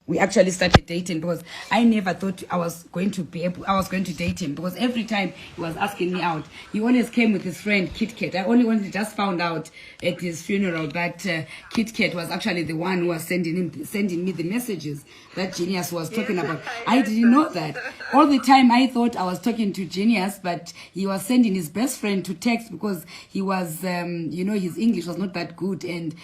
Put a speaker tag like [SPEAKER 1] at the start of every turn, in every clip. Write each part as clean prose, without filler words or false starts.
[SPEAKER 1] we actually started dating, because I never thought I was going to date him, because every time he was asking me out, he always came with his friend Kit Kat. I only just found out at his funeral that Kit Kat was actually the one who was sending me the messages that Genius was talking about. I didn't know that. All the time I thought I was talking to Genius, but he was sending his best friend to text, because he was, his English was not that good, and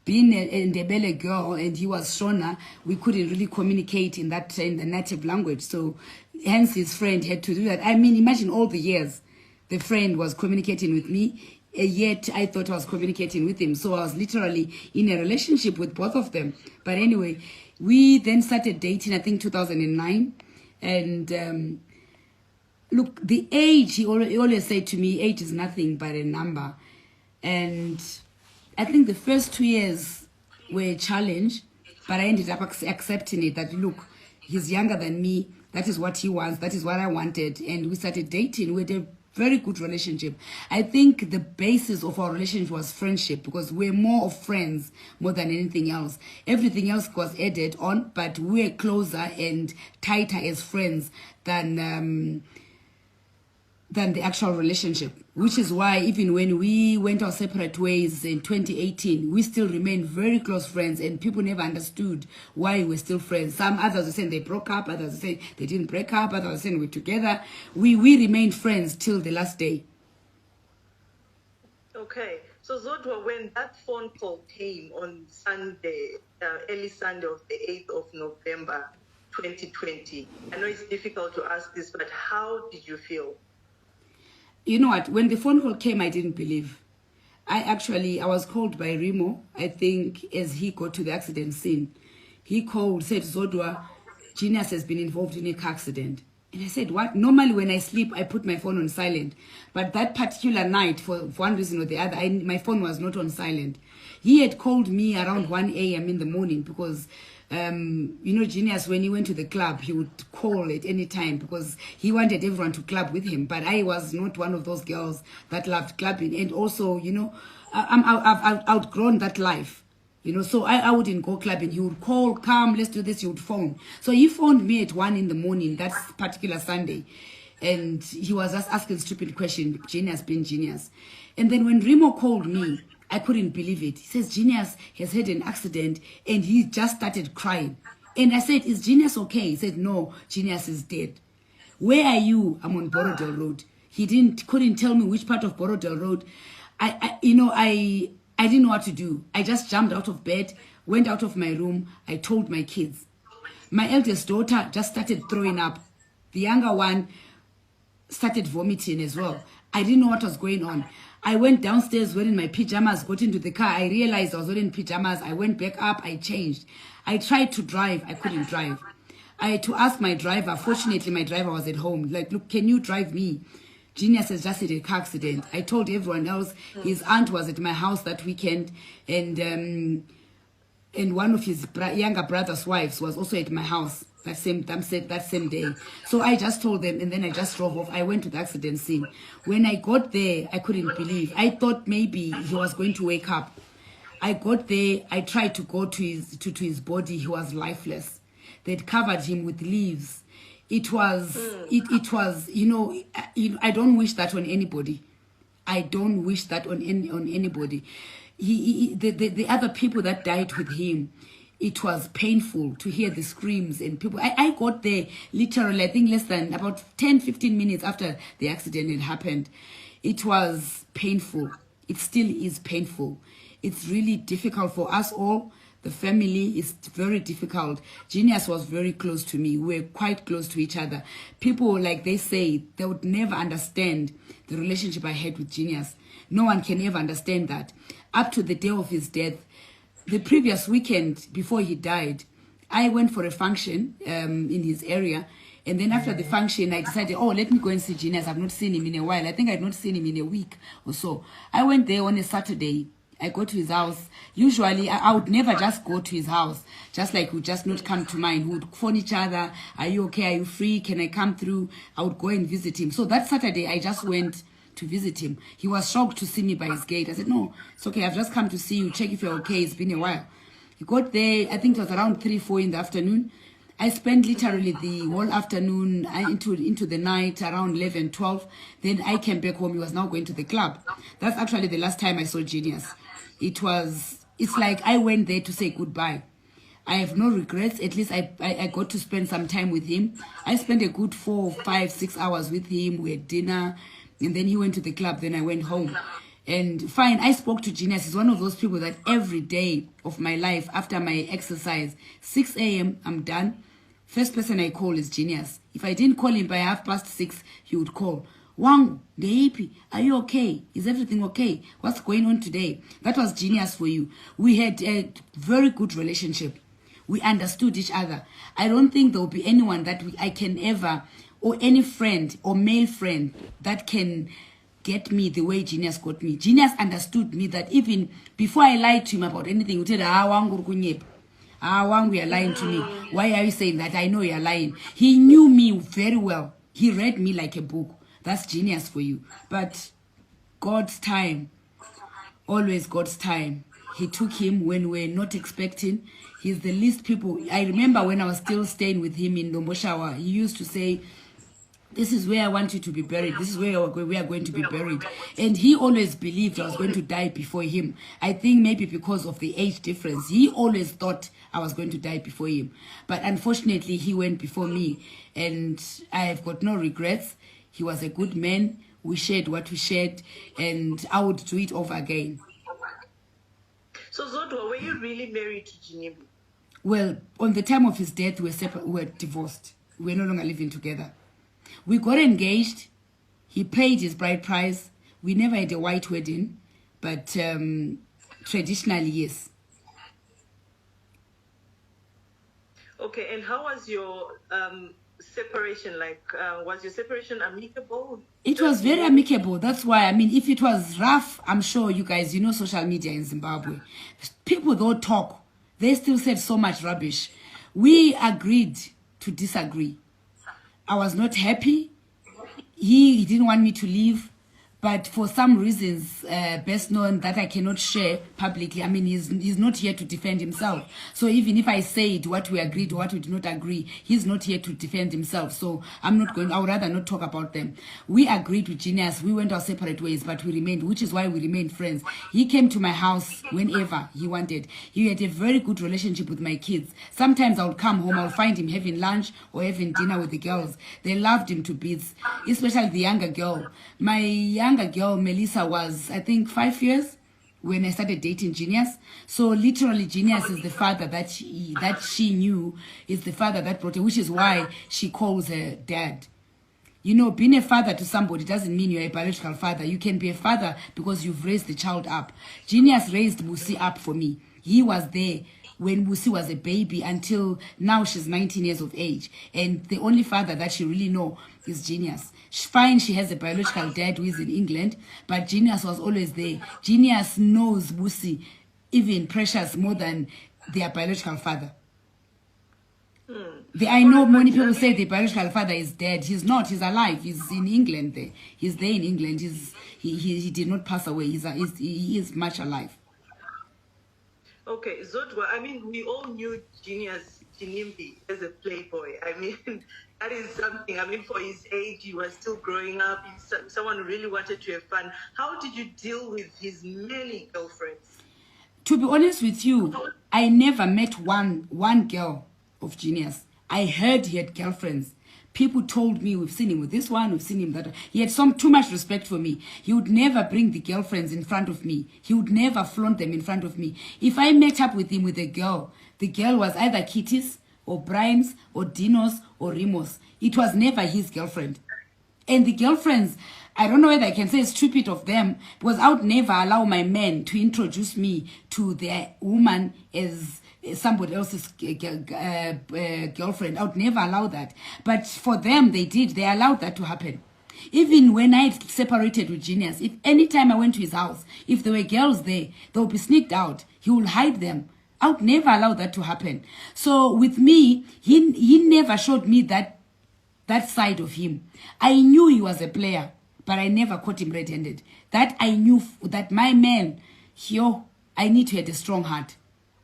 [SPEAKER 1] being a Ndebele girl and he was Shona, we couldn't really communicate in the native language. So hence his friend had to do that. I mean, imagine all the years the friend was communicating with me, yet I thought I was communicating with him. So I was literally in a relationship with both of them. But anyway, we then started dating, I think 2009. And look, the age, he always said to me, age is nothing but a number. And I think the first 2 years were a challenge, but I ended up accepting it, that look, he's younger than me, that is what he wants, that is what I wanted, and we started dating. We had a very good relationship. I think the basis of our relationship was friendship, because we're more of friends more than anything else. Everything else was added on, but we're closer and tighter as friends than the actual relationship, which is why even when we went our separate ways in 2018, we still remained very close friends, and people never understood why we're still friends. Some others were saying they broke up, others were saying they didn't break up, others were saying we're together. We remained friends till the last day.
[SPEAKER 2] Okay, so Zodwa, when that phone call came on Sunday, early Sunday of the 8th of November 2020, I know it's difficult to ask this, but how did you feel?
[SPEAKER 1] You know what? When the phone call came, I didn't believe. I was called by Remo, I think, as he got to the accident scene. He called, said, Zodwa, Genius has been involved in a car accident. And I said, what? Normally when I sleep, I put my phone on silent. But that particular night, for one reason or the other, my phone was not on silent. He had called me around 1 a.m. in the morning, because Genius, when he went to the club, he would call at any time, because he wanted everyone to club with him. But I was not one of those girls that loved clubbing. And also, I've outgrown that life. So I wouldn't go clubbing. He would call, come, let's do this. He would phone. So he phoned me at 1 in the morning, that particular Sunday. And he was just asking stupid questions, Genius being Genius. And then when Remo called me, I couldn't believe it. He says, Genius has had an accident, and he just started crying. And I said, is Genius okay? He said, no, Genius is dead. Where are you? I'm on Borodale Road. He couldn't tell me which part of Borodale Road. I didn't know what to do. I just jumped out of bed, went out of my room. I told my kids. My eldest daughter just started throwing up. The younger one started vomiting as well. I didn't know what was going on. I went downstairs wearing my pajamas, got into the car. I realized I was wearing pajamas. I went back up. I changed. I tried to drive. I couldn't drive. I had to ask my driver. Fortunately, my driver was at home. Like, look, can you drive me? Genius has just had a car accident. I told everyone else. His aunt was at my house that weekend, and one of his younger brother's wives was also at my house that same day. So I just told them, and then I just drove off. I went to the accident scene. When I got there, I couldn't believe. I thought maybe he was going to wake up. I got there. I tried to go to his body. He was lifeless. They'd covered him with leaves. It was, I don't wish that on anybody. I don't wish that on anybody. The other people that died with him, it was painful to hear the screams and people. I got there literally, I think less than about 10-15 minutes after the accident had happened. It was painful. It still is painful. It's really difficult for us all. The family is very difficult. Genius was very close to me. We were quite close to each other. People, like they say, they would never understand the relationship I had with Genius. No one can ever understand that. Up to the day of his death, the previous weekend before he died, I went for a function in his area. And then after the function, I decided, let me go and see Genius. I've not seen him in a while. I think I've not seen him in a week or so. I went there on a Saturday. I go to his house. Usually, I would never just go to his house. Just like would just not come to mine. We would phone each other. Are you okay? Are you free? Can I come through? I would go and visit him. So that Saturday, I just went to visit him. He was shocked to see me by his gate. I said, no, it's okay. I've just come to see you. Check if you're okay. It's been a while. We got there, I think it was around 3, 4 in the afternoon. I spent literally the whole afternoon into the night, around 11, 12. Then I came back home. He was now going to the club. That's actually the last time I saw Genius. It's like I went there to say goodbye. I have no regrets. At least I got to spend some time with him. I spent a good 4, 5, 6 hours with him. We had dinner. And then he went to the club. Then I went home. And fine, I spoke to Genius. He's one of those people that every day of my life, after my exercise, 6 a.m., I'm done. First person I call is Genius. If I didn't call him by 6:30, he would call. Wang, Deipi, are you okay? Is everything okay? What's going on today? That was Genius for you. We had a very good relationship. We understood each other. I don't think there will be anyone that I can ever, or any friend or male friend that can get me the way Genius got me. Genius understood me that even before I lied to him about anything, he would say, Wang, you are lying to me. Why are you saying that? I know you are lying. He knew me very well. He read me like a book. That's Genius for you. But God's time, always God's time. He took him when we're not expecting. He's the least people. I remember when I was still staying with him in Lomboshawa, he used to say, this is where I want you to be buried. This is where we are going to be buried. And he always believed I was going to die before him. I think maybe because of the age difference. He always thought I was going to die before him. But unfortunately, he went before me. And I have got no regrets. He was a good man. We shared what we shared. And I would do it over again.
[SPEAKER 2] So Zodwa, were you really married to Ginimbi?
[SPEAKER 1] Well, on the time of his death, we were divorced. We were no longer living together. We got engaged. He paid his bride price. We never had a white wedding, but traditionally, yes.
[SPEAKER 2] Okay, and how was your separation like? Was your separation amicable?
[SPEAKER 1] It was very amicable. That's why, I mean, if it was rough, I'm sure you guys, you know social media in Zimbabwe. People don't talk. They still said so much rubbish. We agreed to disagree. I was not happy. He didn't want me to leave. But for some reasons, best known that I cannot share publicly, I mean, he's not here to defend himself. So even if I said what we agreed or what we did not agree, he's not here to defend himself. So I would rather not talk about them. We agreed with Genius. We went our separate ways, but we remained, which is why we remained friends. He came to my house whenever he wanted. He had a very good relationship with my kids. Sometimes I would come home, I would find him having lunch or having dinner with the girls. They loved him to bits, especially the younger girl. My younger girl, Melissa, was, I think, 5 years when I started dating Genius. So literally, Genius is the father that she knew, is the father that brought her, which is why she calls her dad. You know, being a father to somebody doesn't mean you're a biological father. You can be a father because you've raised the child up. Genius raised Busi up for me. He was there when Busi was a baby until now she's 19 years of age. And the only father that she really know is Genius. Fine, she has a biological dad who is in England, but Genius was always there. Genius knows Busi, even precious, more than their biological father. I know many people say the biological father is dead. He's not. He's alive. He's in England there. He's there in England. He did not pass away. He is much alive.
[SPEAKER 2] Okay, Zodwa, I mean, we all knew Ginimbi as a playboy. I mean, that is something. I mean, for his age, he was still growing up. He's someone who really wanted to have fun. How did you deal with his many girlfriends?
[SPEAKER 1] To be honest with you, I never met one girl of Genius. I heard he had girlfriends. People told me, we've seen him with this one, we've seen him that one. He had too much respect for me. He would never bring the girlfriends in front of me. He would never flaunt them in front of me. If I met up with him with a girl, the girl was either Kitty's or Brian's or Dino's or Rimo's. It was never his girlfriend. And the girlfriends, I don't know whether I can say it's stupid of them, because I would never allow my men to introduce me to their woman as somebody else's girlfriend. I would never allow that. But for them, they did. They allowed that to happen. Even when I separated with Genius, if anytime I went to his house, if there were girls there, they would be sneaked out. He would hide them. I would never allow that to happen. So with me, he never showed me that side of him. I knew he was a player, but I never caught him red-handed. That I knew that my man, I need to have a strong heart.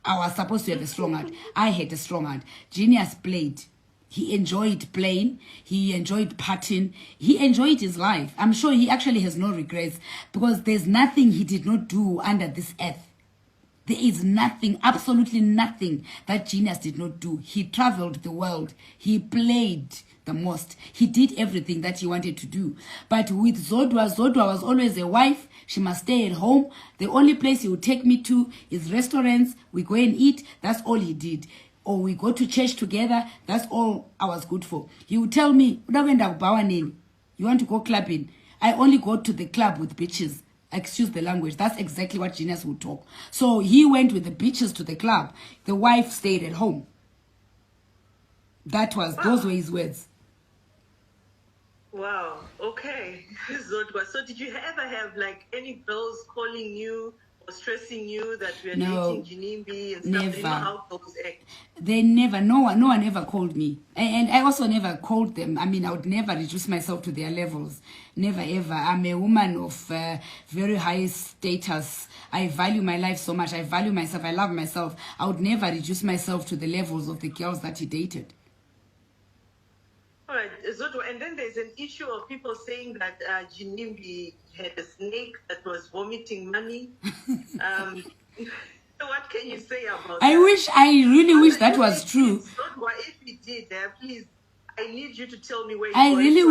[SPEAKER 1] I was supposed to have a strong heart. I had a strong heart. Genius played. He enjoyed playing. He enjoyed partying. He enjoyed his life. I'm sure he actually has no regrets because there's nothing he did not do under this earth. There is nothing, absolutely nothing that Genius did not do. He traveled the world. He played the most. He did everything that he wanted to do. But with Zodwa, Zodwa was always a wife. She must stay at home. The only place he would take me to is restaurants. We go and eat. That's all he did. Or we go to church together. That's all I was good for. He would tell me, you want to go clubbing? I only go to the club with bitches. Excuse the language. That's exactly what Genius would talk. So he went with the bitches to the club. The wife stayed at home. Those were his words.
[SPEAKER 2] Wow. Okay. Zodwa. So did you ever have like any girls calling you or stressing you that we are dating Ginimbi and stuff?
[SPEAKER 1] Never.
[SPEAKER 2] You know how girls act?
[SPEAKER 1] They never, no one ever called me. And I also never called them. I mean, I would never reduce myself to their levels. Never, ever. I'm a woman of very high status. I value my life so much. I value myself. I love myself. I would never reduce myself to the levels of the girls that he dated.
[SPEAKER 2] All right, Zodwa, and then there's an issue of people saying that Ginimbi had a snake that was vomiting money. So what can you say about that?
[SPEAKER 1] I really wish that was true.
[SPEAKER 2] Zodwa, if he did, please, I need you to tell me where
[SPEAKER 1] I really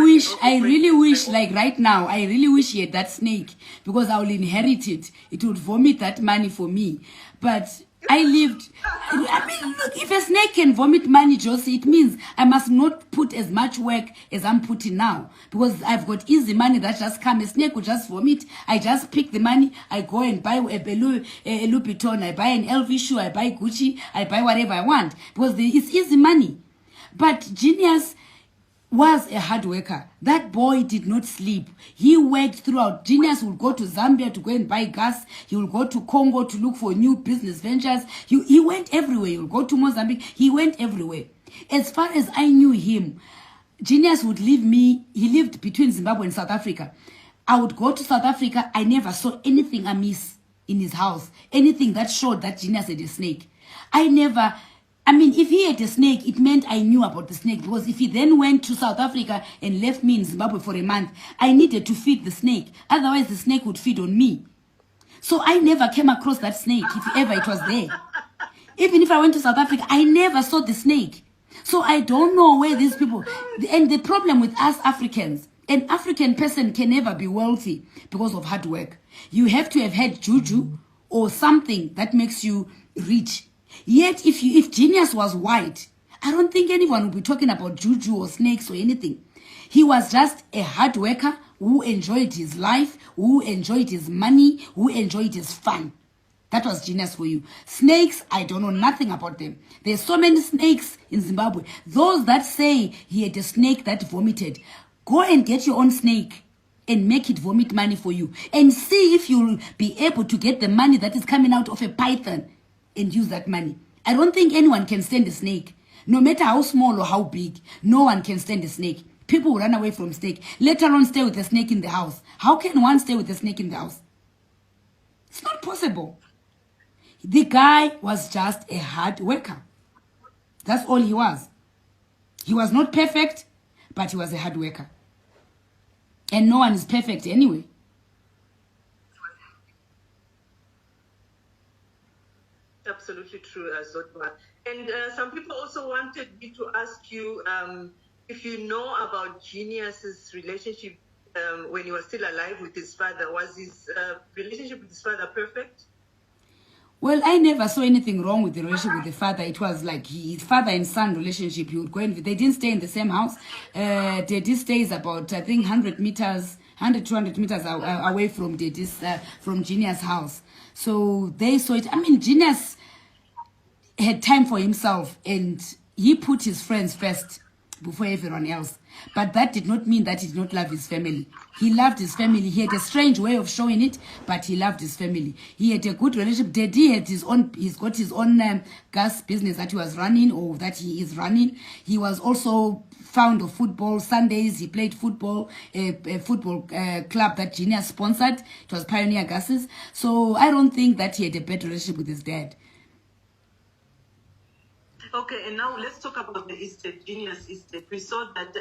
[SPEAKER 1] wish, like right now, I really wish he had that snake because I will inherit it. It would vomit that money for me. But I mean, look, if a snake can vomit money, Josie, it means I must not put as much work as I'm putting now. Because I've got easy money that just come. A snake would just vomit. I just pick the money. I go and buy a Louis Vuitton. I buy an LV shoe. I buy Gucci. I buy whatever I want. Because it's easy money. But Genius was a hard worker. That boy did not sleep. He worked throughout. Genius will go to Zambia to go and buy gas. He will go to Congo to look for new business ventures. He went everywhere. He will go to Mozambique. He went everywhere. As far as I knew him, Genius would leave me. He lived between Zimbabwe and South Africa. I would go to South Africa. I never saw anything amiss in his house. Anything that showed that Genius had a snake. I mean, if he had a snake, it meant I knew about the snake. Because if he then went to South Africa and left me in Zimbabwe for a month, I needed to feed the snake. Otherwise, the snake would feed on me. So I never came across that snake, if ever it was there. Even if I went to South Africa, I never saw the snake. So I don't know where these people... And the problem with us Africans, an African person can never be wealthy because of hard work. You have to have had juju or something that makes you rich. Yet, if Genius was white, I don't think anyone would be talking about juju or snakes or anything. He was just a hard worker who enjoyed his life, who enjoyed his money, who enjoyed his fun. That was Genius for you. Snakes, I don't know nothing about them. There's so many snakes in Zimbabwe. Those that say he had a snake that vomited, go and get your own snake and make it vomit money for you. And see if you'll be able to get the money that is coming out of a python and use that money. I don't think anyone can stand a snake. No matter how small or how big, no one can stand a snake. People will run away from snake. Let alone stay with a snake in the house. How can one stay with a snake in the house? It's not possible. The guy was just a hard worker. That's all he was. He was not perfect, but he was a hard worker. And no one is perfect anyway.
[SPEAKER 2] Absolutely true, Zodwa. And some people also wanted me to ask you if you know about Genius's relationship when he was still alive with his father. Was his relationship with his father perfect?
[SPEAKER 1] Well, I never saw anything wrong with the relationship with the father. It was like his father and son relationship. He would go and they didn't stay in the same house. Daddy stays about, I think, 200 meters away from from Genius' house. So they saw it. I mean, Genius had time for himself and he put his friends first before everyone else. But that did not mean that he did not love his family. He loved his family. He had a strange way of showing it, but he loved his family. He had a good relationship. Daddy had he's got his own gas business that he was running or that he is running. He was also fond of football. Sundays he played football, a football club that Genius sponsored. It was Pioneer Gases. So I don't think that he had a bad relationship with his dad.
[SPEAKER 2] Okay, and now let's talk about the estate, Genius estate. We saw that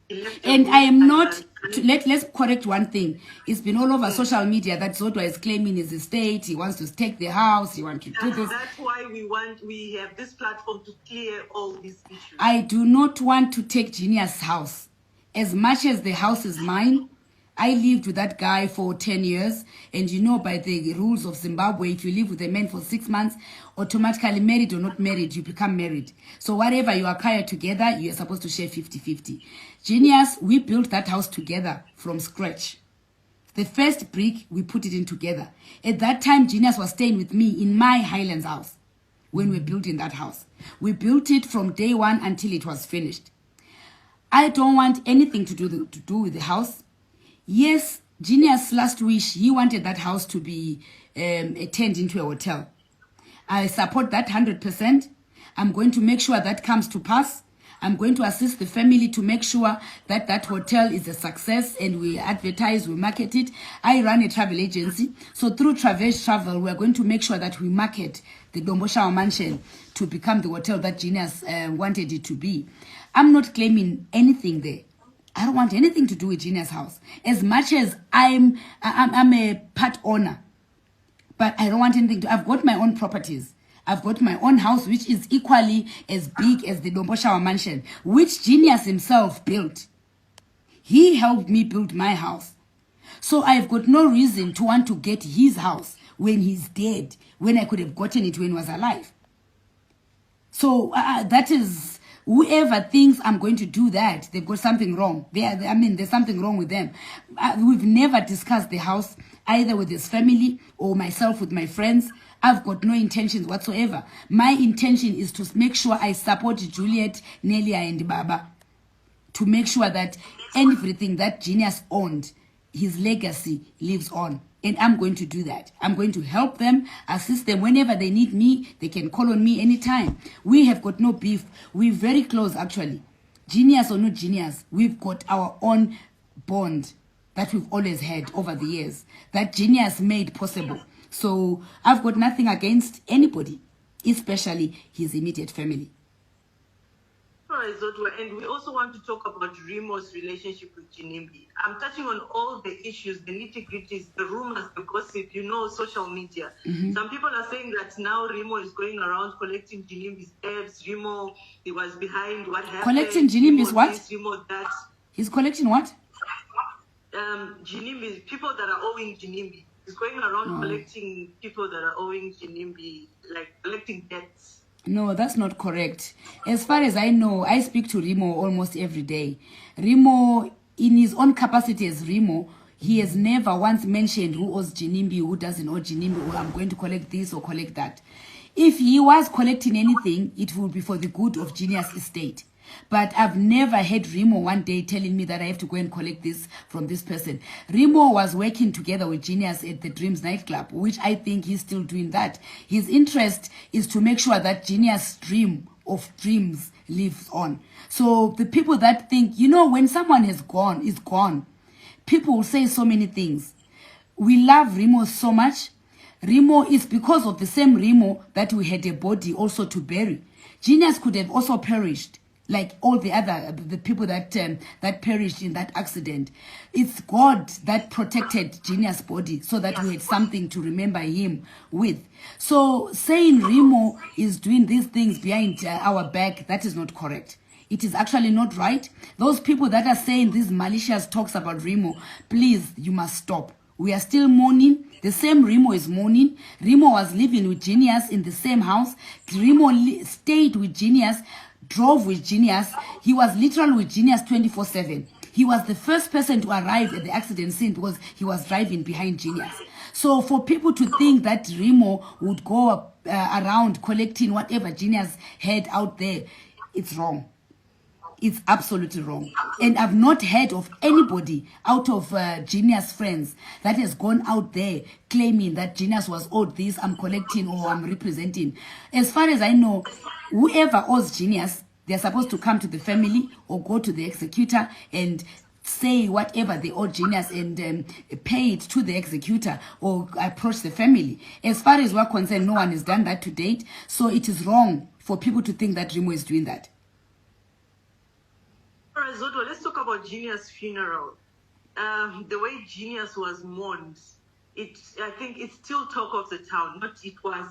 [SPEAKER 2] he left a
[SPEAKER 1] And
[SPEAKER 2] will
[SPEAKER 1] I am
[SPEAKER 2] and,
[SPEAKER 1] not, let's correct one thing. It's been all over social media that Zodwa is claiming his estate. He wants to take the house. He wants to do this.
[SPEAKER 2] That's why we have this platform to clear all these issues.
[SPEAKER 1] I do not want to take Genius' house. As much as the house is mine, I lived with that guy for 10 years. And you know, by the rules of Zimbabwe, if you live with a man for 6 months, automatically married or not married, you become married. So whatever you acquire together, you're supposed to share 50-50. Genius, we built that house together from scratch. The first brick, we put it in together. At that time, Genius was staying with me in my Highlands house when we built in that house. We built it from day one until it was finished. I don't want anything to do with the house. Yes, Genius' last wish, he wanted that house to be turned into a hotel. I support that 100%. I'm going to make sure that comes to pass. I'm going to assist the family to make sure that that hotel is a success, and we advertise, we market it. I run a travel agency. So through Traverse Travel, we're going to make sure that we market the Domboshawa Mansion to become the hotel that Genius wanted it to be. I'm not claiming anything there. I don't want anything to do with Genius' house. As much as I'm a part owner, but I don't want anything to. I've got my own properties. I've got my own house, which is equally as big as the Domboshawa Mansion, which Genius himself built. He helped me build my house. So I've got no reason to want to get his house when he's dead, when I could have gotten it when he was alive. So that is... Whoever thinks I'm going to do that, they've got something wrong. There's something wrong with them. We've never discussed the house, either with his family or myself with my friends. I've got no intentions whatsoever. My intention is to make sure I support Juliet, Nelia, and Baba, to make sure that everything that Genius owned, his legacy lives on. And I'm going to do that. I'm going to help them, assist them whenever they need me. They can call on me anytime. We have got no beef. We're very close, actually. Genius or not Genius, we've got our own bond that we've always had over the years, that Genius made possible. So I've got nothing against anybody, especially his immediate family.
[SPEAKER 2] All right, Zodwa, and we also want to talk about Remo's relationship with Ginimbi. I'm touching on all the issues, the nitty-gritties, the rumors, the gossip, social media. Some people are saying that now Remo is going around collecting Ginimbi's debts. Remo, he was behind what happened.
[SPEAKER 1] Collecting Ginimbi's what?
[SPEAKER 2] This, Remo that.
[SPEAKER 1] He's collecting what?
[SPEAKER 2] Ginimbi, people that are owing Ginimbi. He's going around collecting people that are owing Ginimbi, like collecting debts.
[SPEAKER 1] No, that's not correct. As far as I know, I speak to Remo almost every day. Remo, in his own capacity as Remo, he has never once mentioned who owes Ginimbi, who doesn't owe Ginimbi, or I'm going to collect this or collect that. If he was collecting anything, it would be for the good of Genius estate. But I've never had Remo one day telling me that I have to go and collect this from this person. Remo was working together with Genius at the Dreams nightclub, which I think he's still doing that. His interest is to make sure that Genius' dream of dreams lives on. So the people that think, when someone is gone, people will say so many things. We love Remo so much. Remo is because of the same Remo that we had a body also to bury. Genius could have also perished, like all the people that perished in that accident. It's God that protected Genius' body so that we had something to remember him with. So saying Remo is doing these things behind our back, that is not correct. It is actually not right. Those people that are saying these malicious talks about Remo, please, you must stop. We are still mourning. The same Remo is mourning. Remo was living with Genius in the same house. Remo stayed with Genius, drove with Genius. He was literally with Genius 24/7. He was the first person to arrive at the accident scene because he was driving behind Genius. So for people to think that Remo would go around collecting whatever Genius had out there, it's wrong. It's absolutely wrong. And I've not heard of anybody out of Genius friends that has gone out there claiming that Genius was owed this, I'm collecting or I'm representing. As far as I know, whoever owes Genius, they're supposed to come to the family or go to the executor and say whatever they owe Genius and pay it to the executor or approach the family. As far as we're concerned, no one has done that to date. So it is wrong for people to think that Remo is doing that.
[SPEAKER 2] All right, Zodwa, let's talk about Genius' funeral. The way Genius was mourned, I think it's still talk of the town.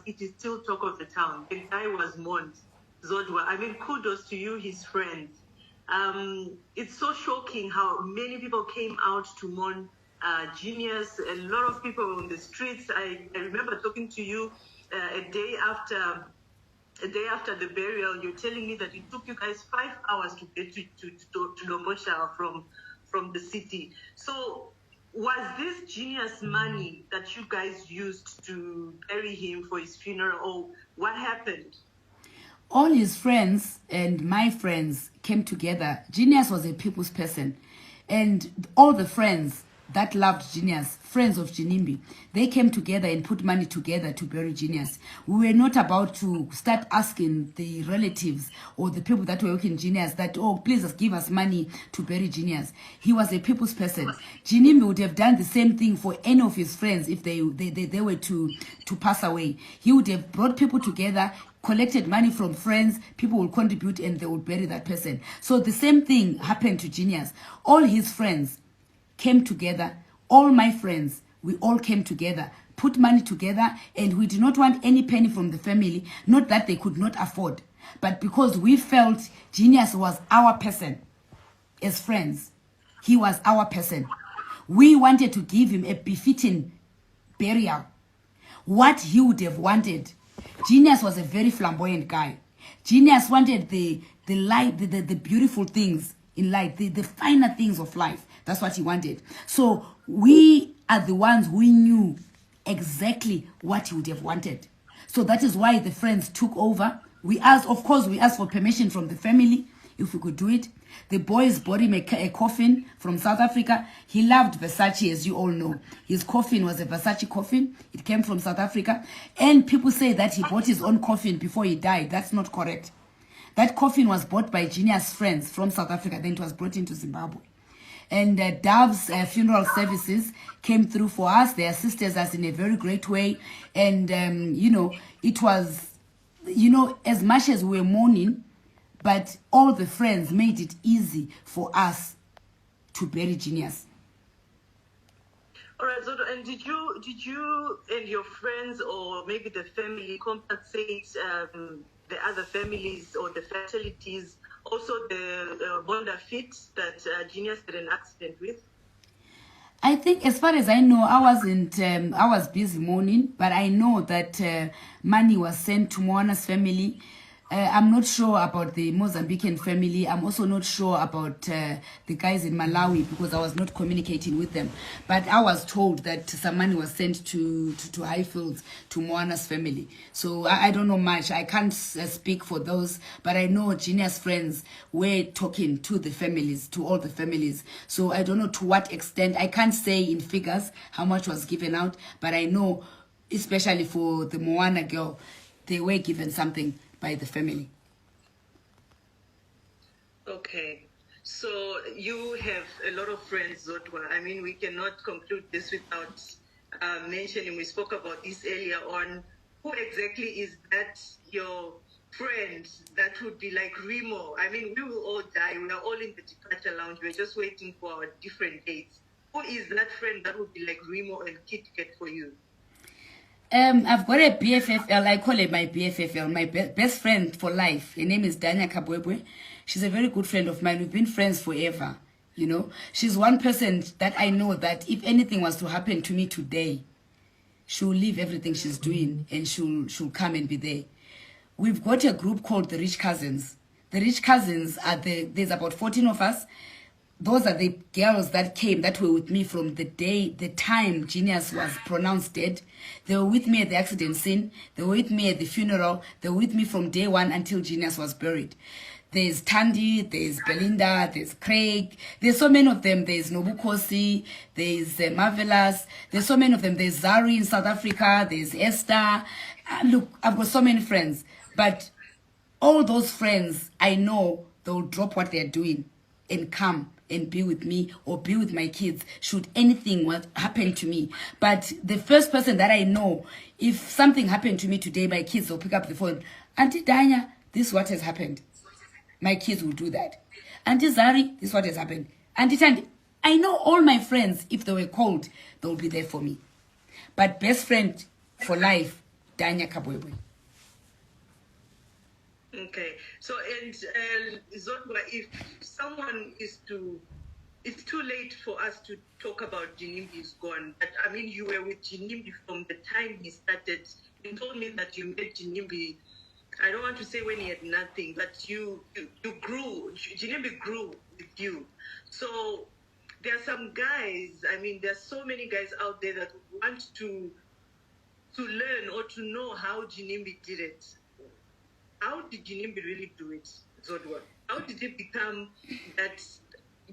[SPEAKER 2] It is still talk of the town. The guy was mourned, Zodwa. I mean, kudos to you, his friend. It's so shocking how many people came out to mourn Genius. A lot of people on the streets. I remember talking to you a day after the burial. You're telling me that it took you guys 5 hours to get to Lombosha from the city. So was this Genius money that you guys used to bury him for his funeral, or what happened?
[SPEAKER 1] All his friends and my friends came together. Genius was a people's person. And all the friends that loved Genius, friends of Ginimbi, they came together and put money together to bury Genius. We were not about to start asking the relatives or the people that were working Genius that, oh, please give us money to bury Genius. He was a people's person. Ginimbi would have done the same thing for any of his friends if they were to pass away. He would have brought people together, collected money from friends, people will contribute and they would bury that person. So the same thing happened to Genius. All his friends came together, all my friends, we all came together, put money together, and we did not want any penny from the family, not that they could not afford, but because we felt Genius was our person as friends. He was our person. We wanted to give him a befitting burial. What he would have wanted. Genius was a very flamboyant guy. Genius wanted the light, the beautiful things in life, the finer things of life. That's what he wanted. So we are the ones who knew exactly what he would have wanted. So that is why the friends took over. We asked for permission from the family if we could do it. The boys bought him a coffin from South Africa. He loved Versace, as you all know. His coffin was a Versace coffin. It came from South Africa. And people say that he bought his own coffin before he died. That's not correct. That coffin was bought by Genius' friends from South Africa. Then it was brought into Zimbabwe. And Dove's funeral services came through for us. They assisted us in a very great way. And, it was, as much as we were mourning, but all the friends made it easy for us to bury Genius.
[SPEAKER 2] All right, Zodwa, and did you and your friends or maybe the family compensate the other families or the fatalities, also the Bonda fit that Genius had an accident with?
[SPEAKER 1] I think, as far as I know, I was busy mourning, but I know that money was sent to Moana's family. I'm not sure about the Mozambican family. I'm also not sure about the guys in Malawi because I was not communicating with them. But I was told that some money was sent to Highfields, to Moana's family. So I don't know much. I can't speak for those. But I know Genius friends were talking to the families, to all the families. So I don't know to what extent. I can't say in figures how much was given out. But I know, especially for the Moana girl, they were given something by the family.
[SPEAKER 2] Okay, so you have a lot of friends, Zodwa. I mean, we cannot conclude this without mentioning, we spoke about this earlier on, who exactly is that your friend that would be like Remo? I mean, we will all die. We are all in the departure lounge. We're just waiting for our different dates. Who is that friend that would be like Remo and Kit Kat for you?
[SPEAKER 1] I've got a BFFL. I call it my BFFL, my best friend for life. Her name is Danya Kabwebwe. She's a very good friend of mine. We've been friends forever. She's one person that I know that if anything was to happen to me today, she'll leave everything she's doing and she'll come and be there. We've got a group called the Rich Cousins. The Rich Cousins there's about 14 of us. Those are the girls that came, that were with me from the time Genius was pronounced dead. They were with me at the accident scene. They were with me at the funeral. They were with me from day one until Genius was buried. There's Tandy, there's Belinda, there's Craig. There's so many of them. There's Nobukosi, there's Marvelous. There's so many of them. There's Zari in South Africa. There's Esther. Look, I've got so many friends. But all those friends, I know they'll drop what they're doing and come and be with me or be with my kids should anything happen to me. But the first person that I know, if something happened to me today, my kids will pick up the phone. Auntie Danya, this is what has happened. My kids will do that. Auntie Zari, this is what has happened. Auntie Tandy, I know all my friends, if they were called, they will be there for me. But best friend for life, Danya Kabwebwe.
[SPEAKER 2] Okay. So, and Zodwa, if someone is to, it's too late for us to talk about Ginimbi is gone. But I mean, you were with Ginimbi from the time he started. You told me that you met Ginimbi, I don't want to say when he had nothing, but you grew, Ginimbi grew with you. So there are some guys, I mean, there's so many guys out there that want to learn or to know how Ginimbi did it. How did Ginimbi really do it, Zodwa? How did he become that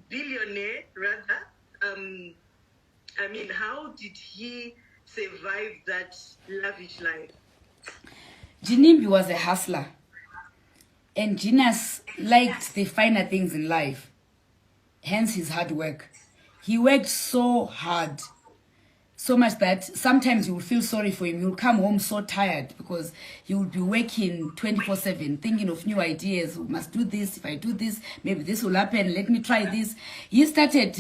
[SPEAKER 2] billionaire, rather? I mean, how did he survive that lavish life?
[SPEAKER 1] Ginimbi was a hustler. And Genius liked the finer things in life. Hence his hard work. He worked so hard. So much that sometimes you will feel sorry for him. You'll come home so tired because he will be working 24/7, thinking of new ideas. We must do this. If I do this, maybe this will happen. Let me try this. He started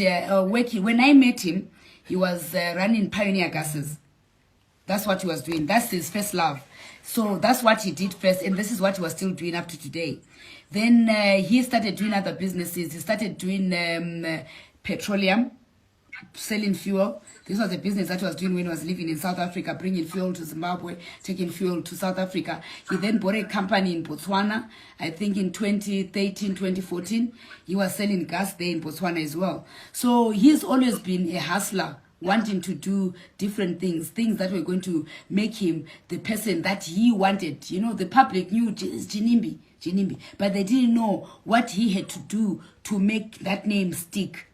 [SPEAKER 1] working. When I met him, he was running Pioneer Gases. That's what he was doing. That's his first love. So that's what he did first. And this is what he was still doing up to today. Then he started doing other businesses. He started doing petroleum, selling fuel. This was a business that he was doing when he was living in South Africa, bringing fuel to Zimbabwe, taking fuel to South Africa. He then bought a company in Botswana, I think in 2013, 2014. He was selling gas there in Botswana as well. So he's always been a hustler, wanting to do different things that were going to make him the person that he wanted. You know, the public knew Ginimbi, but they didn't know what he had to do to make that name stick.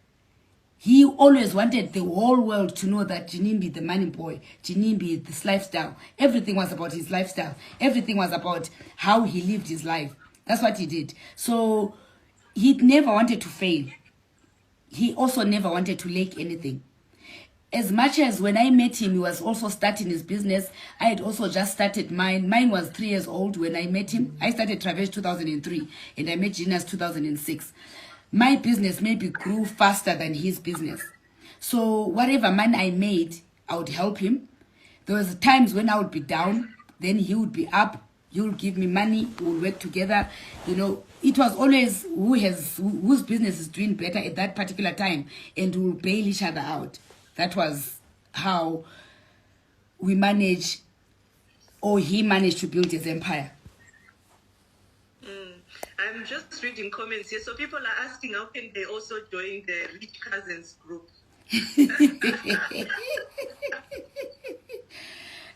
[SPEAKER 1] He always wanted the whole world to know that Ginimbi, the money boy, Ginimbi, this lifestyle, everything was about his lifestyle. Everything was about how he lived his life. That's what he did. So he never wanted to fail. He also never wanted to lack anything. As much as when I met him, he was also starting his business. I had also just started mine. Mine was 3 years old when I met him. I started Traverse 2003 and I met Genius 2006. My business maybe grew faster than his business. So whatever money I made, I would help him. There was times when I would be down, then he would be up. He would give me money. We would work together. You know, it was always whose business is doing better at that particular time, and we will bail each other out. That was how we managed, or he managed to build his empire.
[SPEAKER 2] I'm just reading comments here. So people are asking, how can they also join the Rich Cousins group?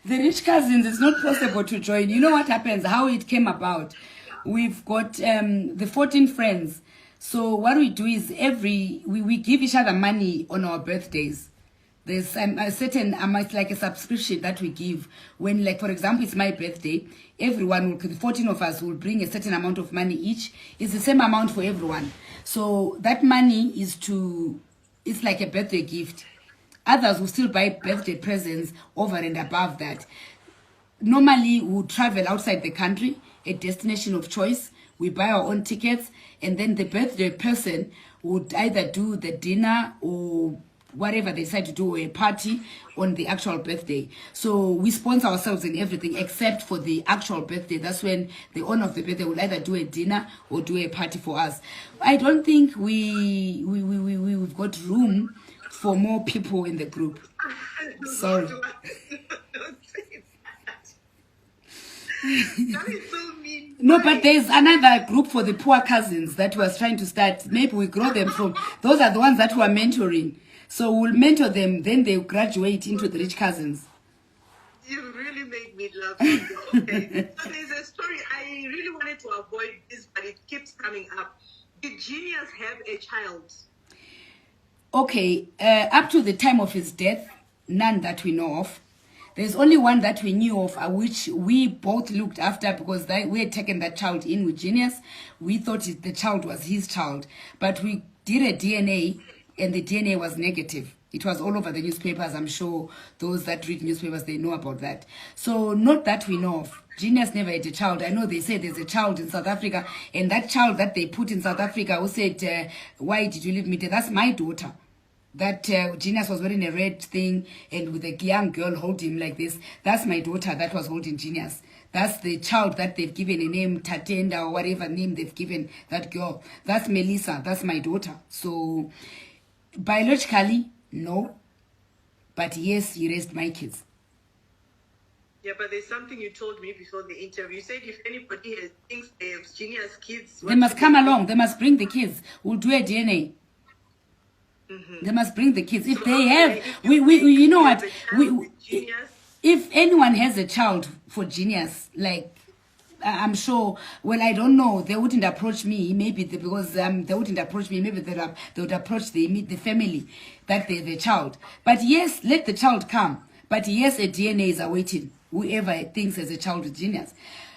[SPEAKER 1] The Rich Cousins, it's not possible to join. You know what happens, how it came about. We've got the 14 friends. So what we do is we give each other money on our birthdays. There's a certain amount, like a subscription that we give when, like, for example, it's my birthday. Everyone, the 14 of us, will bring a certain amount of money each. It's the same amount for everyone. So that money it's like a birthday gift. Others will still buy birthday presents over and above that. Normally, we would travel outside the country, a destination of choice. We buy our own tickets, and then the birthday person would either do the dinner or whatever they decide to do, a party on the actual birthday. So we sponsor ourselves in everything except for the actual birthday. That's when the owner of the birthday will either do a dinner or do a party for us. I don't think we've got room for more people in the group. Sorry.
[SPEAKER 2] That is so mean.
[SPEAKER 1] No, but there's another group for the poor cousins that was trying to start. Maybe we grow them from. Those are the ones that we're mentoring. So we'll mentor them, then they'll graduate into the Rich Cousins.
[SPEAKER 2] You really made me laugh. Okay. So there's a story. I really wanted to avoid this, but it keeps coming up. Did Genius have a child?
[SPEAKER 1] Okay, up to the time of his death, none that we know of. There's only one that we knew of, which we both looked after because we had taken that child in with Genius. We thought the child was his child, but we did a DNA, and the DNA was negative. It was all over the newspapers. I'm sure those that read newspapers, they know about that. So not that we know of. Genius never had a child. I know they say there's a child in South Africa, and that child that they put in South Africa who said, why did you leave me there? That's my daughter. That Genius was wearing a red thing and with a young girl holding him like this. That's my daughter that was holding Genius. That's the child that they've given a name, Tatenda or whatever name they've given that girl. That's Melissa. That's my daughter. So biologically, no. But yes, he raised my kids.
[SPEAKER 2] Yeah, but there's something you told me before the interview. You said if anybody thinks they have Genius kids,
[SPEAKER 1] they must come along. They must bring the kids. We'll do a DNA. They must bring the kids. If they have, we you know what? If anyone has a child for Genius, like I'm sure. Well, I don't know. They wouldn't approach me. Maybe because they wouldn't approach me. Maybe they would approach the family that they're the child. But yes, let the child come. But yes, a DNA is awaiting whoever thinks as a child with Genius.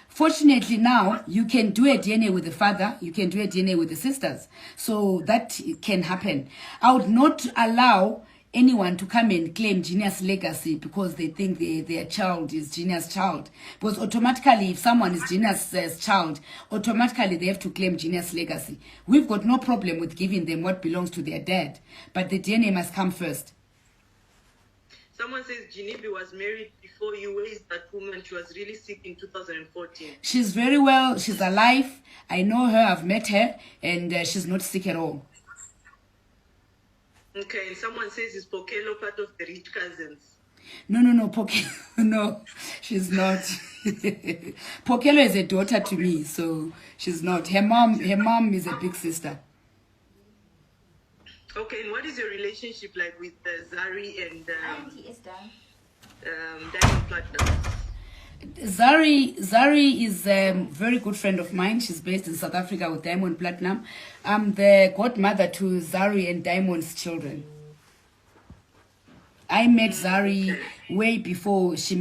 [SPEAKER 1] Fortunately, now you can do a DNA with the father. You can do a DNA with the sisters. So that can happen. I would not allow anyone to come and claim Genius legacy because they think their child is Genius' child. Because automatically, if someone is Genius' child, automatically they have to claim Genius legacy. We've got no problem with giving them what belongs to their dad. But the DNA must come first.
[SPEAKER 2] Someone says Ginimbi was married before you. Where is that woman? She was really sick in 2014.
[SPEAKER 1] She's very well. She's alive. I know her. I've met her. And she's not sick at all.
[SPEAKER 2] Okay, and someone says, is Pokelo part of the rich cousins?
[SPEAKER 1] No, Pokelo, no, she's not. Pokelo is a daughter to me, so she's not. Her mom is a big sister.
[SPEAKER 2] Okay, and what is your relationship like with Zari and Diamond Platinum?
[SPEAKER 1] Zari is a very good friend of mine. She's based in South Africa with Diamond Platinum. I'm the godmother to Zari and Diamond's children. I met Zari way before she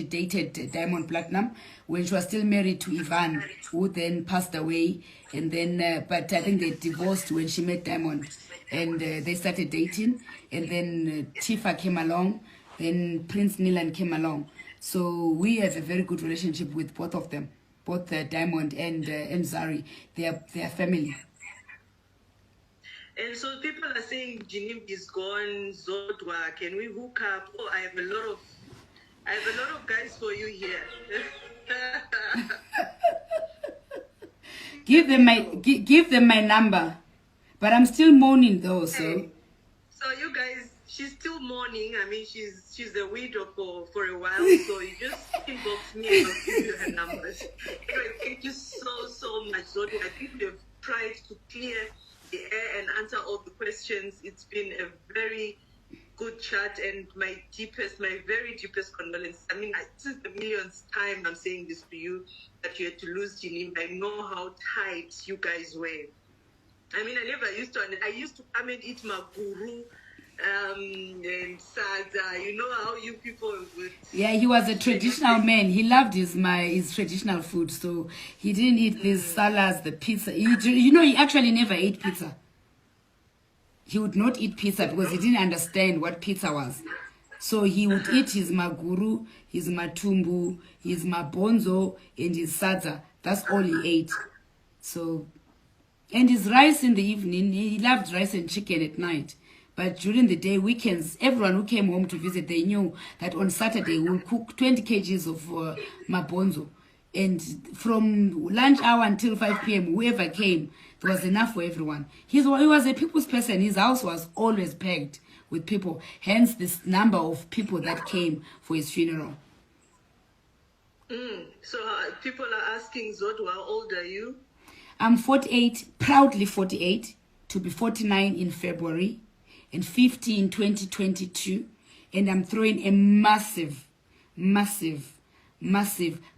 [SPEAKER 1] dated Diamond Platinum, when she was still married to Ivan, who then passed away. And then, but I think they divorced when she met Diamond, and they started dating. And then Tifa came along, then Prince Nilan came along. So we have a very good relationship with both of them, both Diamond and Zari. They are family.
[SPEAKER 2] And so people are saying Ginimbi is gone, Zodwa. Can we hook up? Oh, I have a lot of guys for you here.
[SPEAKER 1] Give them my number, but I'm still mourning though. So
[SPEAKER 2] you guys, she's still mourning. I mean, she's a widow for a while. So you just inbox me and I'll give you her numbers. Anyway, thank you so much, Zodwa. I think we've tried to clear the air and answer all the questions. It's been a very good chat, and my very deepest condolences. I mean, this is the millionth time I'm saying this to you, that you had to lose Ginimbi. I know how tight you guys were. I mean, I used to come and eat maguru and sada. You know how you people would.
[SPEAKER 1] Yeah, he was a traditional man. He loved his traditional food, so he didn't eat these salads, the pizza. He actually never ate pizza. He would not eat pizza because he didn't understand what pizza was. So he would eat his maguru, his matumbu, his mabonzo, and his sadza. That's all he ate. So, and his rice in the evening. He loved rice and chicken at night. But during the day, weekends, everyone who came home to visit, they knew that on Saturday we'll cook 20 kgs of mabonzo. And from lunch hour until 5 p.m., whoever came, there was enough for everyone. He was a people's person. His house was always packed with people. Hence, this number of people that came for his funeral.
[SPEAKER 2] So people are asking, Zodwa, how old are you?
[SPEAKER 1] I'm 48, proudly 48, to be 49 in February, and 50 in 2022. And I'm throwing a massive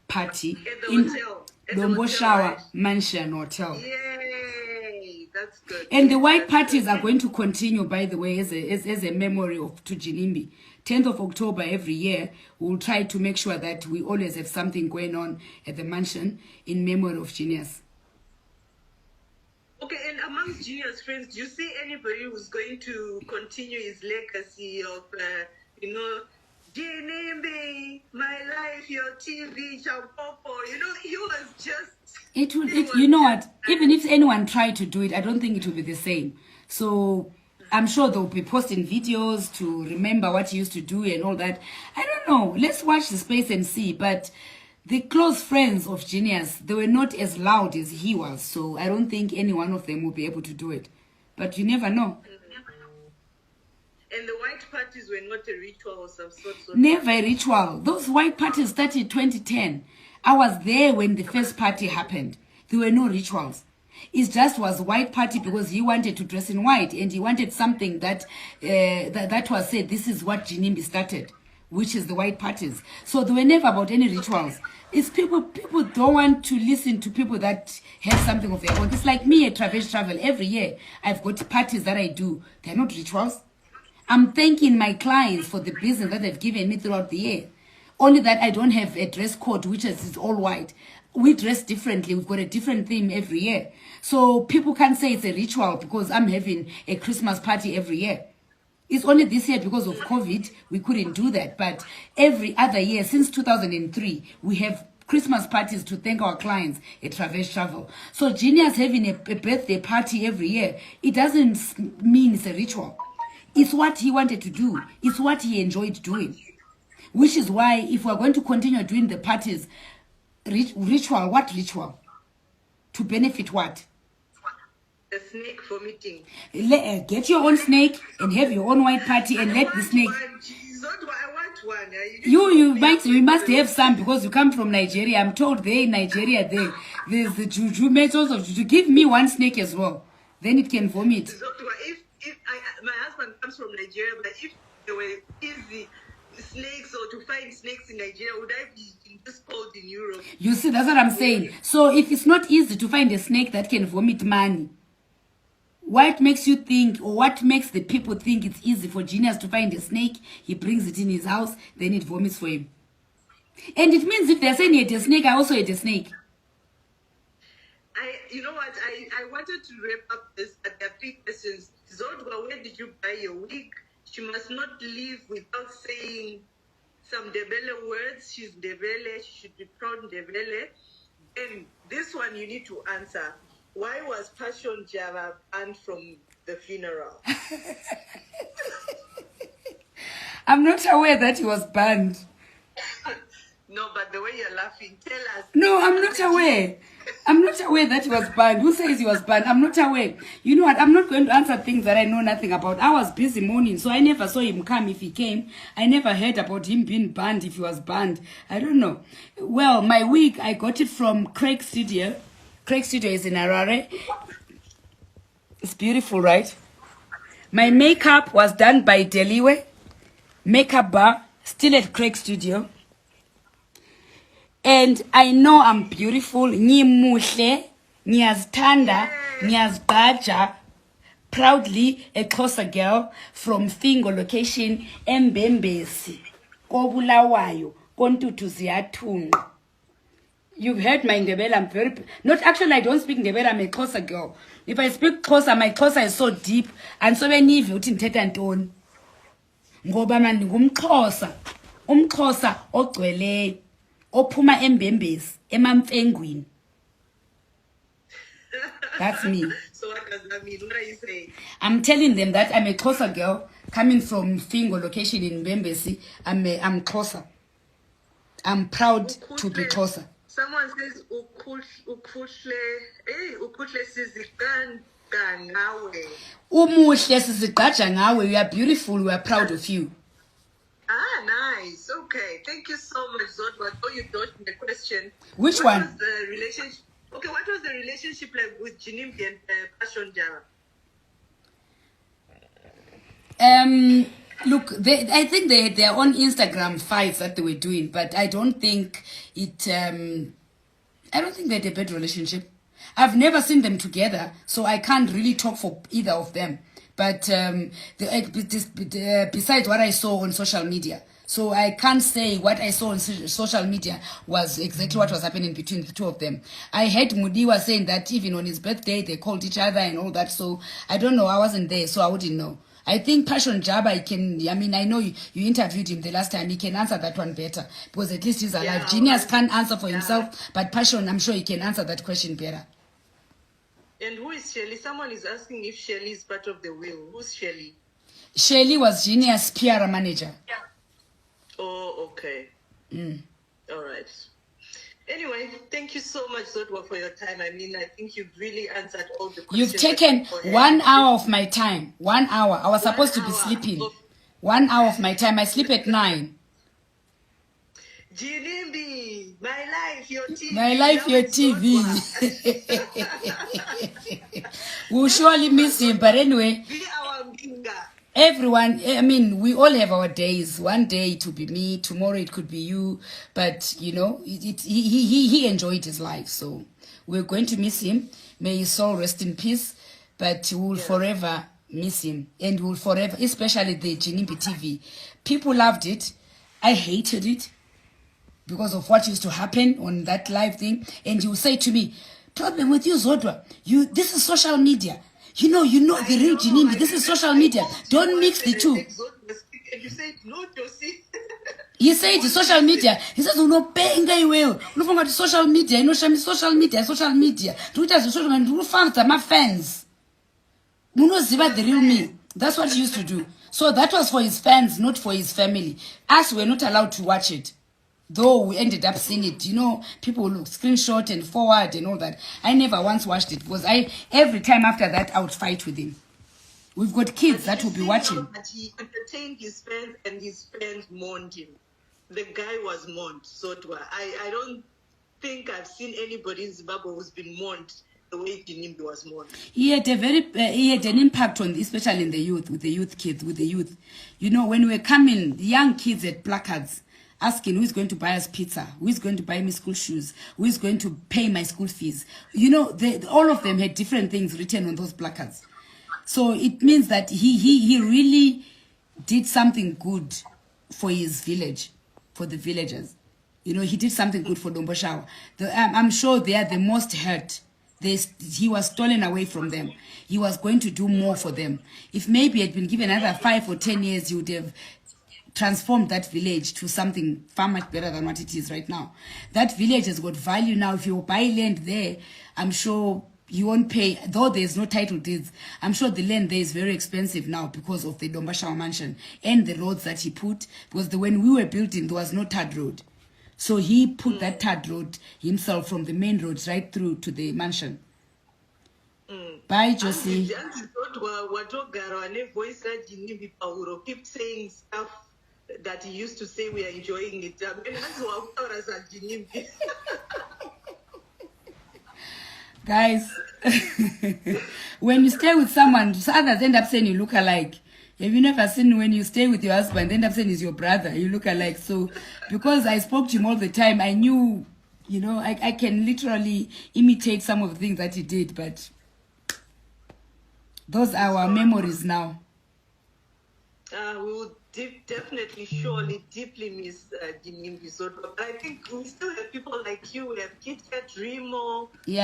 [SPEAKER 1] party in Dombo Shower Mansion Hotel.
[SPEAKER 2] Yay! That's good.
[SPEAKER 1] And the white parties are going to continue, by the way, as a memory to Ginimbi. 10th of October every year, we'll try to make sure that we always have something going on at the mansion in memory of Genius.
[SPEAKER 2] Okay, and amongst Junior's friends, do you see anybody who's going to continue his legacy of, Ginimbi, my life, your TV, Champopo? He was just...
[SPEAKER 1] You know what? Even if anyone tried to do it, I don't think it will be the same. So I'm sure they'll be posting videos to remember what he used to do and all that. I don't know. Let's watch the space and see. But the close friends of Genius, they were not as loud as he was. So I don't think any one of them will be able to do it. But you never know.
[SPEAKER 2] And the white parties were not a ritual of some sort?
[SPEAKER 1] Never a ritual. Those white parties started in 2010. I was there when the first party happened. There were no rituals. It just was white party because he wanted to dress in white and he wanted something that that was said, this is what Ginimbi started, which is the white parties. So they were never about any rituals. It's people don't want to listen to people that have something of their own. It's like me at Travel every year. I've got parties that I do. They're not rituals. I'm thanking my clients for the business that they've given me throughout the year. Only that I don't have a dress code, which is all white. We dress differently. We've got a different theme every year. So people can't say it's a ritual because I'm having a Christmas party every year. It's only this year because of COVID, we couldn't do that. But every other year, since 2003, we have Christmas parties to thank our clients at Travel. So Genius having a birthday party every year, it doesn't mean it's a ritual. It's what he wanted to do. It's what he enjoyed doing. Which is why if we're going to continue doing the parties, ritual, what ritual? To benefit what?
[SPEAKER 2] The snake vomiting.
[SPEAKER 1] Get your own snake and have your own white party and let the snake...
[SPEAKER 2] Zodwa, I want one.
[SPEAKER 1] You must have some because you come from Nigeria. I'm told there in Nigeria, there's the juju methods of juju. Give me one snake as well. Then it can vomit.
[SPEAKER 2] Zodwa, if my husband comes from Nigeria, but if there were easy snakes or to find snakes in Nigeria, would I be in this cold in Europe?
[SPEAKER 1] You see, that's what I'm saying. So if it's not easy to find a snake that can vomit money, what makes you think, or what makes the people think it's easy for Genius to find a snake? He brings it in his house, then it vomits for him. And it means if they're saying he had a snake, I also had a snake.
[SPEAKER 2] You know what? I wanted to wrap up this, but there are 3 questions. Zodwa, where did you buy your wig? She must not leave without saying some Ndebele words. She's Ndebele. She should be proud Ndebele. And this one you need to answer. Why was Passion Java banned from the funeral?
[SPEAKER 1] I'm not aware that he was banned.
[SPEAKER 2] No, but the way you're laughing, tell us.
[SPEAKER 1] No, I'm not aware. I'm not aware that he was banned. Who says he was banned? I'm not aware. You know what? I'm not going to answer things that I know nothing about. I was busy mourning, so I never saw him come if he came. I never heard about him being banned if he was banned. I don't know. Well, my wig, I got it from Craig Studio. Craig Studio is in Harare. It's beautiful, right? My makeup was done by Deliwe. Makeup bar, still at Craig Studio. And I know I'm beautiful. Ngimuhle, ngiyazithanda, ngiyazigqaja. Proudly a Xhosa girl from Fingo location, Mbembesi, Kobulawayo, Kontutu Ziyathunqa. You've heard my Ndebele. I'm very... Not actually, I don't speak Ndebele. I'm a Xhosa girl. If I speak Xhosa, my Xhosa is so deep. And so many of you thetha ntoni. Ngoba manje ngumXhosa. UmXhosa ogcweleyo. Ophuma Mbembesi, emamfengwini. That's me.
[SPEAKER 2] So what does that mean? What are you saying?
[SPEAKER 1] I'm telling them that I'm a Xhosa girl coming from Fingo location in Mbembesi. I'm Xhosa. I'm proud to be Xhosa.
[SPEAKER 2] Someone says ukhuhle sizigqaja ngawe.
[SPEAKER 1] Umuhle sizigqaja ngawe. You are beautiful. We are proud of you.
[SPEAKER 2] Ah, nice. Okay. Thank you so much, Zodwa. So you dodged the question.
[SPEAKER 1] Which
[SPEAKER 2] what
[SPEAKER 1] one?
[SPEAKER 2] Was the relationship? Okay, what was the relationship like with Ginimbi and Passion Java?
[SPEAKER 1] Look, I think they had their own Instagram fights that they were doing, but I don't think it. I don't think they had a bad relationship. I've never seen them together, so I can't really talk for either of them. But besides what I saw on social media, So I can't say what I saw on social media was exactly what was happening between the two of them. I heard Mudiwa saying that even on his birthday, they called each other and all that. So I don't know. I wasn't there, so I wouldn't know. I think Passion Jabba, I know you interviewed him the last time. He can answer that one better because at least he's alive.
[SPEAKER 2] Yeah,
[SPEAKER 1] Genius can't answer for himself, but Passion, I'm sure he can answer that question better.
[SPEAKER 2] And who is Shelley? Someone is asking if Shelley is part of the will. Who's Shelley?
[SPEAKER 1] Shelley was Genius PR manager.
[SPEAKER 2] Yeah. Oh, okay. All right. Anyway, thank you so much, Zodwa, for your time. I mean, I think you've really answered all the questions.
[SPEAKER 1] You've taken 1 hour of my time. 1 hour. I was supposed to be sleeping. 1 hour of my time. I sleep at 9.
[SPEAKER 2] Ginimbi, my life, your TV.
[SPEAKER 1] My life, your TV. We'll surely miss him. But anyway, everyone, I mean, we all have our days. One day it will be me, tomorrow it could be you. But, you know, he enjoyed his life. So we're going to miss him. May his soul rest in peace. But we will forever miss him. And we will forever, especially the Ginimbi TV. People loved it. I hated it because of what used to happen on that live thing. And you say to me, problem with you, Zodwa, this is social media. You know the real Ginimbi. This is social media. Don't mix the two.
[SPEAKER 2] And you say, no, Josie.
[SPEAKER 1] He said it's social media. He says, "No, paying well. No, from social media. You know, social media. Twitter is social media. No fans, my fans. You know, the real me. That's what he used to do. So that was for his fans, not for his family. Us, we're not allowed to watch it. Though we ended up seeing it, you know, people look screenshot and forward and all that. I never once watched it because every time after that I would fight with him. We've got kids that will be watching.
[SPEAKER 2] He entertained his fans and his fans mourned him. The guy was mourned. So I don't think I've seen anybody in Zimbabwe who's been mourned the way Ginimbi was mourned. He had
[SPEAKER 1] an impact on, especially in the youth, with the youth kids, with the youth. You know, when we were coming, the young kids had placards asking who is going to buy us pizza, who is going to buy me school shoes, who is going to pay my school fees. You know, all of them had different things written on those placards. So it means that he really did something good for his village, for the villagers. You know, he did something good for Domboshawa. I'm sure they are the most hurt. He was stolen away from them. He was going to do more for them. If maybe he had been given another 5 or 10 years, he would have transformed that village to something far much better than what it is right now. That village has got value now. If you buy land there, I'm sure you won't pay, though there's no title deeds. I'm sure the land there is very expensive now because of the Dombashawa mansion and the roads that he put. Because when we were building, there was no tarred road. So he put that tarred road himself from the main roads right through to the mansion. Bye, Josie.
[SPEAKER 2] Keep saying stuff that he used to say. We are enjoying it.
[SPEAKER 1] Guys, when you stay with someone, others end up saying you look alike. Have you never seen when you stay with your husband, end up saying he's your brother, you look alike? So because I spoke to him all the time, I knew, you know, I can literally imitate some of the things that he did, but those are our memories now.
[SPEAKER 2] We will definitely, surely, deeply miss Ginimbi Zodwa. But I think we still have people like you. We have Kit Kat, Remo, you,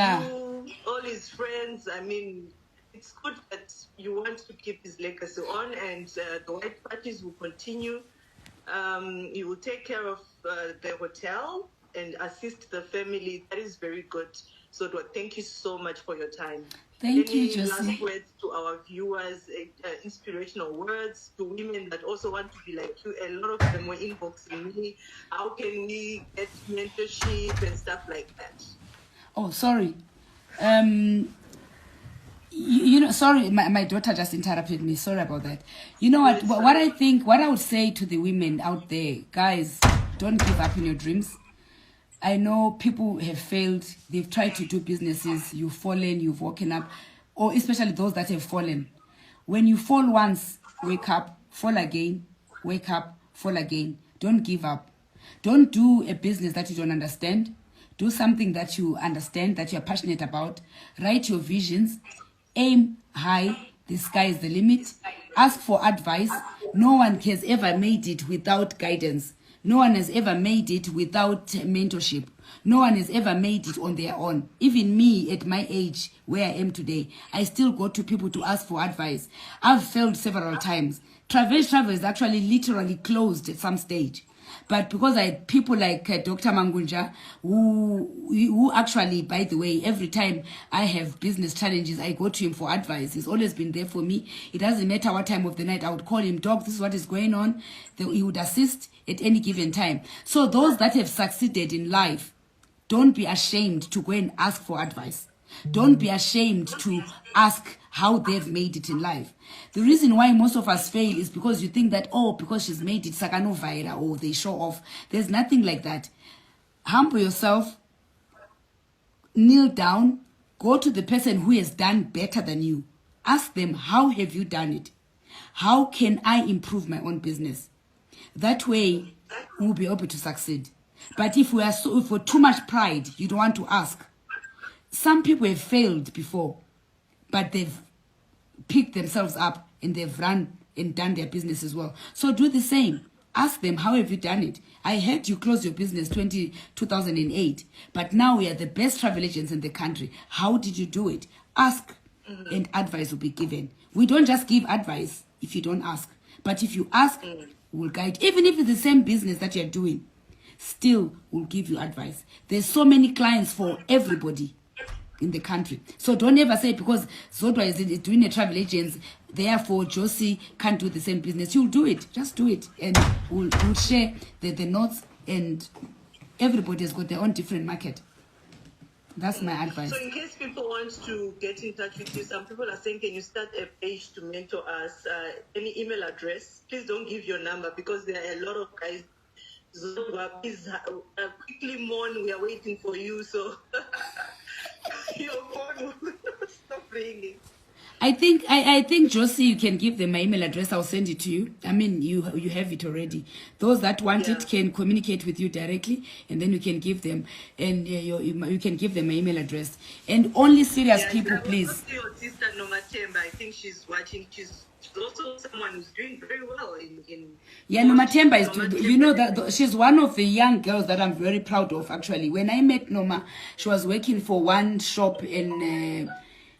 [SPEAKER 2] all his friends. I mean, it's good that you want to keep his legacy on, and the white parties will continue. You will take care of the hotel and assist the family. That is very good. Zodwa, thank you so much for your time.
[SPEAKER 1] Thank you, Josie.
[SPEAKER 2] Last words to our viewers, inspirational words to women that also want to be like you. A lot of them were inboxing me. How can we get mentorship and stuff like that?
[SPEAKER 1] Oh, sorry. You know, sorry, my daughter just interrupted me. Sorry about that. You know what I think, what I would say to the women out there, guys, don't give up in your dreams. I know people have failed. They've tried to do businesses. You've fallen, you've woken up. Or especially those that have fallen. When you fall once, wake up, fall again, wake up, fall again. Don't give up. Don't do a business that you don't understand. Do something that you understand, that you're passionate about. Write your visions. Aim high. The sky is the limit. Ask for advice. No one has ever made it without guidance. No one has ever made it without mentorship. No one has ever made it on their own. Even me at my age, where I am today, I still go to people to ask for advice. I've failed several times. Travel is actually literally closed at some stage. But because I had people like Dr. Mangunja, who actually, by the way, every time I have business challenges, I go to him for advice. He's always been there for me. It doesn't matter what time of the night. I would call him, Doc, this is what is going on. He would assist at any given time. So those that have succeeded in life, don't be ashamed to go and ask for advice. Don't be ashamed to ask how they've made it in life. The reason why most of us fail is because you think that, oh, because she's made it, Sakano Vaira, or they show off. There's nothing like that. Humble yourself, kneel down, go to the person who has done better than you. Ask them, how have you done it? How can I improve my own business? That way, we'll be able to succeed. But if we're too much pride, you don't want to ask. Some people have failed before, but they've picked themselves up and they've run and done their business as well. So do the same. Ask them, how have you done it? I heard you close your business 2008, but now we are the best travel agents in the country. How did you do it? Ask, and advice will be given. We don't just give advice if you don't ask. But if you ask, we'll guide. Even if it's the same business that you're doing, still we'll give you advice. There's so many clients for everybody in the country. So don't ever say because Zodwa is doing a travel agents, therefore Josie can't do the same business. You'll do it. Just do it. And we'll share the notes, and everybody has got their own different market. That's my advice.
[SPEAKER 2] So in case people want to get in touch with you, some people are saying, can you start a page to mentor us? Any email address? Please don't give your number because there are a lot of guys. Zodwa, please quickly, Mon, we are waiting for you. So your phone will stop ringing.
[SPEAKER 1] I think Josie, you can give them my email address. I'll send it to you. I mean, you have it already. Those that want it can communicate with you directly, and then you can give them, and you can give them my email address. And only serious people, please.
[SPEAKER 2] Your sister Noma Temba, I think she's watching. She's also someone who's doing very well in
[SPEAKER 1] Noma Temba is, you know, that she's one of the young girls that I'm very proud of. Actually, when I met Noma, she was working for one shop in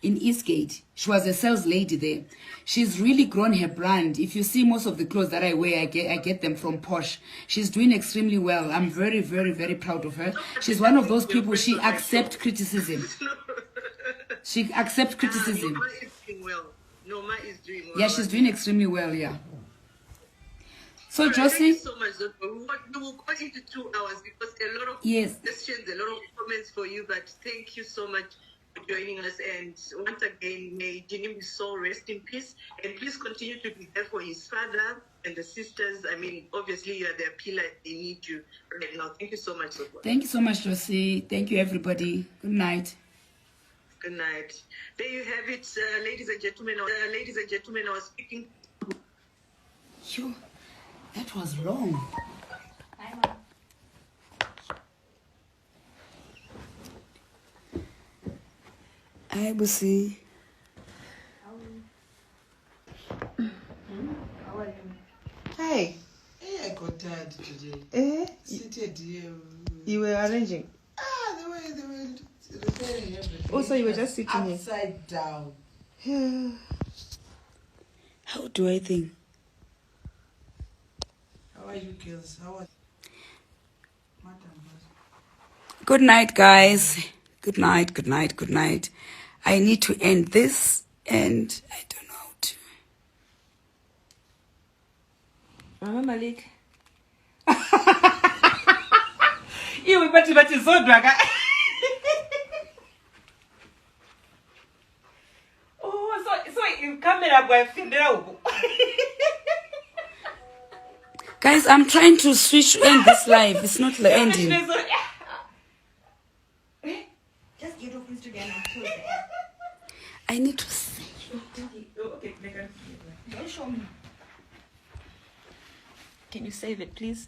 [SPEAKER 1] Eastgate. She was a sales lady there. She's really grown her brand. If you see most of the clothes that I wear, I get them from Posh. She's doing extremely well. I'm very, very, very proud of her. She's one of those people, she accepts criticism. She accepts criticism.
[SPEAKER 2] Noma is doing well. Noma is doing well.
[SPEAKER 1] Yeah, she's doing extremely well, yeah. So,
[SPEAKER 2] right,
[SPEAKER 1] Josie.
[SPEAKER 2] Thank you so much, Zodwa. We will go into 2 hours because a lot of questions, a lot of comments for you, but thank you so much for joining us. And once again, may Ginimbi's soul rest in peace. And please continue to be there for his father and the sisters. I mean, obviously, you are their pillar. They need you right now. Thank you so much, Zodwa.
[SPEAKER 1] Thank you so much, Josie. Thank you, everybody. Good night.
[SPEAKER 2] Good night. There you have it, ladies and gentlemen. Ladies and gentlemen, I was speaking.
[SPEAKER 1] Sure. That was long. I will see.
[SPEAKER 2] How are you?
[SPEAKER 3] Hey.
[SPEAKER 4] Hey, I got tired today. Seated here.
[SPEAKER 3] You were arranging?
[SPEAKER 4] They were repairing everything.
[SPEAKER 3] Also, you were just sitting here.
[SPEAKER 4] Upside down.
[SPEAKER 3] Yeah.
[SPEAKER 1] How do I think?
[SPEAKER 4] How are you, girls? How are Madam?
[SPEAKER 1] Good night, guys. Good night, good night, good night. I need to end this, and I don't know how to.
[SPEAKER 3] Mama Malik.
[SPEAKER 1] You but it's so drag.
[SPEAKER 3] Oh, so in camera boy findera.
[SPEAKER 1] Guys, I'm trying to switch to end this live. It's not the ending.
[SPEAKER 3] Just get off Instagram and close the app.
[SPEAKER 1] I need to say.
[SPEAKER 3] Okay, don't show me. Can you save it, please?